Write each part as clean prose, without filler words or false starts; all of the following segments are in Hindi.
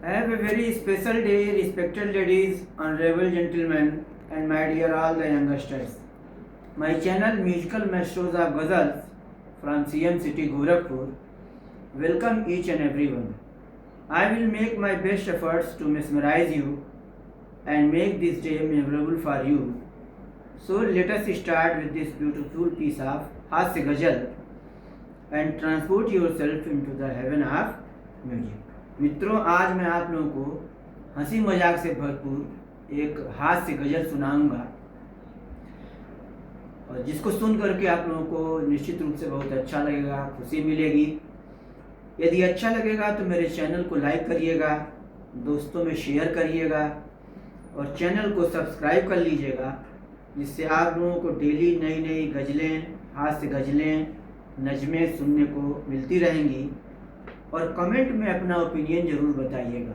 Have a very special day, respected ladies, honorable gentlemen, and my dear all the youngsters. My channel Musical Masters of Ghazals from CM City, Gorakhpur. Welcome each and everyone. I will make my best efforts to mesmerize you and make this day memorable for you. So let us start with this beautiful piece of Hasya Ghazal and transport yourself into the heaven of music. मित्रों, आज मैं आप लोगों को हंसी मजाक से भरपूर एक हास्य गज़ल सुनाऊंगा और जिसको सुन करके आप लोगों को निश्चित रूप से बहुत अच्छा लगेगा, खुशी मिलेगी। यदि अच्छा लगेगा तो मेरे चैनल को लाइक करिएगा, दोस्तों में शेयर करिएगा और चैनल को सब्सक्राइब कर लीजिएगा, जिससे आप लोगों को डेली नई नई गज़लें, हास्य गज़लें, नज़में सुनने को मिलती रहेंगी। और कमेंट में अपना ओपिनियन ज़रूर बताइएगा।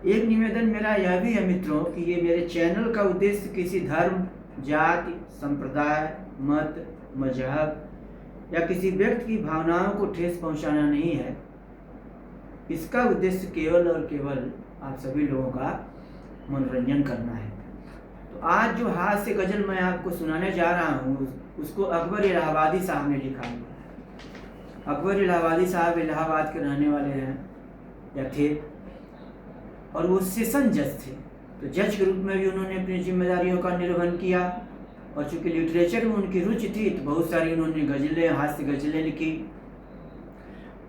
एक निवेदन मेरा यह भी है मित्रों कि ये मेरे चैनल का उद्देश्य किसी धर्म, जाति, संप्रदाय, मत, मजहब या किसी व्यक्ति की भावनाओं को ठेस पहुंचाना नहीं है। इसका उद्देश्य केवल और केवल आप सभी लोगों का मनोरंजन करना है। तो आज जो हास्य गज़ल मैं आपको सुनाने जा रहा हूँ उसको अकबर इलाहाबादी साहब ने लिखा है। अकबर इलाहाबादी साहब इलाहाबाद के रहने वाले हैं या थे और वो सेशन जज थे। तो जज के रूप में भी उन्होंने अपनी जिम्मेदारियों का निर्वहन किया और चूँकि लिटरेचर में उनकी रुचि थी तो बहुत सारी उन्होंने गज़लें, हास्य गज़लें लिखी।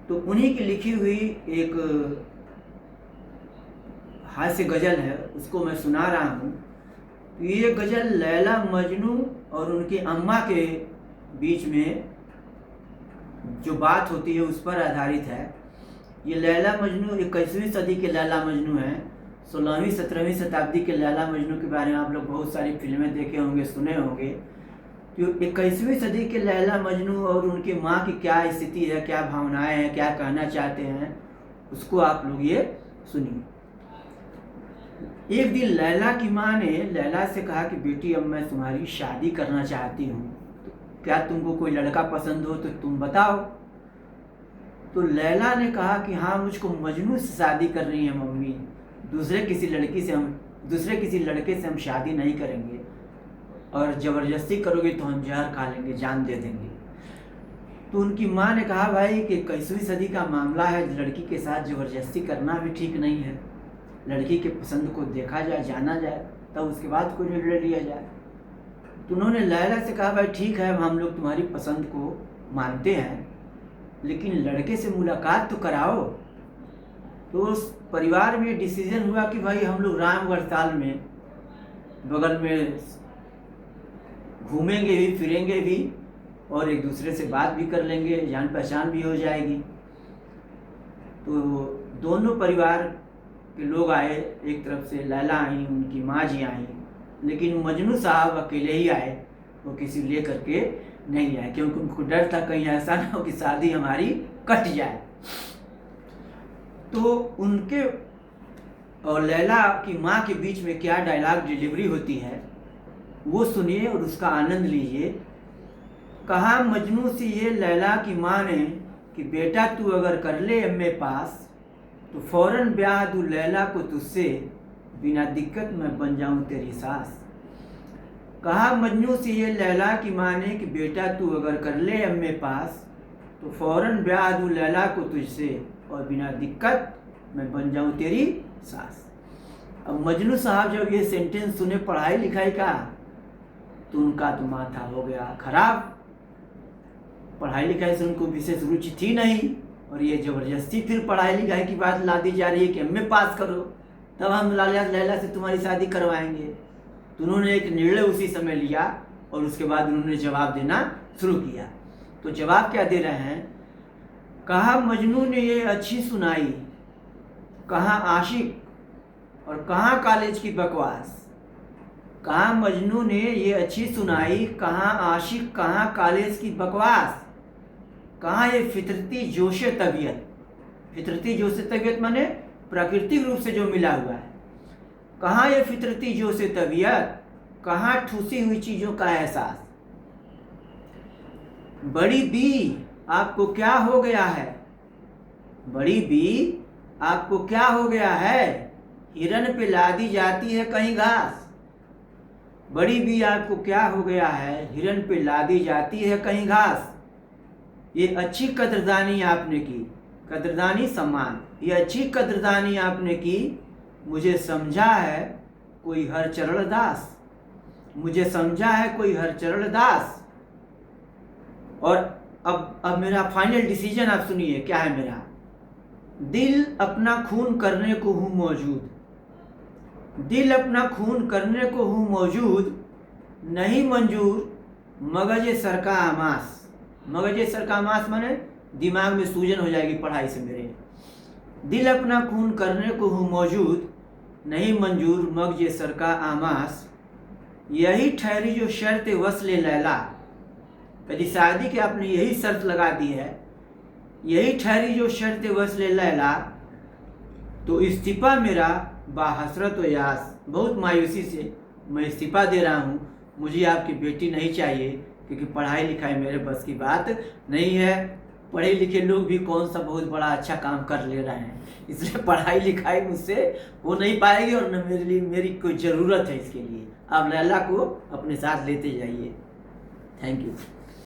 तो उन्हीं की लिखी हुई एक हास्य गज़ल है, उसको मैं सुना रहा हूँ। तो ये गज़ल लैला मजनू और उनकी अम्मा के बीच में जो बात होती है उस पर आधारित है। ये लैला मजनू 21वीं सदी के लैला मजनू हैं। 16वीं 17वीं शताब्दी के लैला मजनू के बारे में आप लोग बहुत सारी फिल्में देखे होंगे, सुने होंगे। तो 21वीं सदी के लैला मजनू और उनकी माँ की क्या स्थिति है, क्या भावनाएं हैं, क्या कहना चाहते हैं, उसको आप लोग ये सुनिए। एक दिन लैला की माँ ने लैला से कहा कि बेटी, अब मैं तुम्हारी शादी करना चाहती हूँ, क्या तुमको कोई लड़का पसंद हो तो तुम बताओ। तो लैला ने कहा कि हाँ, मुझको मजनू से शादी करनी है मम्मी, दूसरे किसी लड़के से हम शादी नहीं करेंगे और ज़बरदस्ती करोगे तो हम जहर खा लेंगे, जान दे देंगे। तो उनकी माँ ने कहा भाई कि 21वीं सदी का मामला है, लड़की के साथ ज़बरदस्ती करना भी ठीक नहीं है। लड़की के पसंद को देखा जाए, जाना जाए, तब उसके बाद कोई निर्णय लिया जाए। तो उन्होंने लैला से कहा भाई ठीक है, हम लोग तुम्हारी पसंद को मानते हैं, लेकिन लड़के से मुलाकात तो कराओ। तो उस परिवार में डिसीजन हुआ कि भाई हम लोग रामगढ़ ताल में बगल में घूमेंगे भी, फिरेंगे भी और एक दूसरे से बात भी कर लेंगे, जान पहचान भी हो जाएगी। तो दोनों परिवार के लोग आए, एक तरफ से लैला आई, उनकी माँ जी आई, लेकिन मजनू साहब अकेले ही आए, वो किसी ले करके नहीं आए, क्योंकि उनको डर था कहीं ऐसा ना हो कि शादी हमारी कट जाए। तो उनके और लैला की माँ के बीच में क्या डायलॉग डिलीवरी होती है वो सुनिए और उसका आनंद लीजिए। कहा मजनू से ये लैला की माँ ने कि बेटा तू अगर कर ले एमए पास तो फौरन ब्याह दूँ लैला को तुझसे, बिना दिक्कत मैं बन जाऊं तेरी सास। कहा मजनू से ये लैला की माँ ने कि बेटा तू अगर कर ले एमए पास तो फौरन ब्याह दूँ लैला को तुझसे और बिना दिक्कत मैं बन जाऊं तेरी सास। अब मजनू साहब जब ये सेंटेंस सुने पढ़ाई लिखाई का तो उनका तो माथा हो गया खराब। पढ़ाई लिखाई से उनको विशेष रुचि थी नहीं और ये ज़बरदस्ती फिर पढ़ाई लिखाई की बात ला दी जा रही है कि एमए पास करो तब हम लैला से तुम्हारी शादी करवाएंगे। तो उन्होंने एक निर्णय उसी समय लिया और उसके बाद उन्होंने जवाब देना शुरू किया। तो जवाब क्या दे रहे हैं? कहा मजनू ने ये अच्छी सुनाई, कहाँ आशिक और कहाँ कॉलेज की बकवास। कहा मजनू ने ये अच्छी सुनाई, कहाँ आशिक कहाँ कॉलेज की बकवास। कहाँ ये फितरती जोशे तबीयत। फितरती जोशे तबीयत माने प्राकृतिक रूप से जो मिला हुआ है। कहाँ ये फितरती जोशे तबीयत, कहाँ ठूसी हुई चीज़ों का एहसास। बड़ी बी आपको क्या हो गया है, बड़ी बी आपको क्या हो गया है? हिरन पे लादी जाती है कहीं घास। बड़ी बी आपको क्या हो गया है? हिरन पे लादी जाती है कहीं घास। ये अच्छी कदरदानी आपने की, कदरदानी सम्मान, ये अच्छी कदरदानी आपने की। मुझे समझा है कोई हर चरण दास, मुझे समझा है कोई हर चरण दास। और अब मेरा फाइनल डिसीजन आप सुनिए क्या है मेरा। दिल अपना खून करने को हूँ मौजूद, दिल अपना खून करने को हूँ मौजूद, नहीं मंजूर मगज सर का आमास। मगज सर का आमास माने दिमाग में सूजन हो जाएगी पढ़ाई से मेरे। दिल अपना खून करने को हूँ मौजूद, नहीं मंजूर मगज सर का आमास। यही ठहरी जो शर्त वस्ल लैला। यदि शादी के आपने यही शर्त लगा दी है, यही ठहरी जो शर्त वस्ल लैला, तो इस्तीफा मेरा बाहसरत व यास। बहुत मायूसी से मैं इस्तीफा दे रहा हूँ। मुझे आपकी बेटी नहीं चाहिए, क्योंकि पढ़ाई लिखाई मेरे बस की बात नहीं है। पढ़े लिखे लोग भी कौन सा बहुत बड़ा अच्छा काम कर ले रहे हैं, इसलिए पढ़ाई लिखाई मुझसे हो नहीं पाएगी और न मेरी कोई ज़रूरत है इसके लिए। आप लैला को अपने साथ लेते जाइए। Thank you.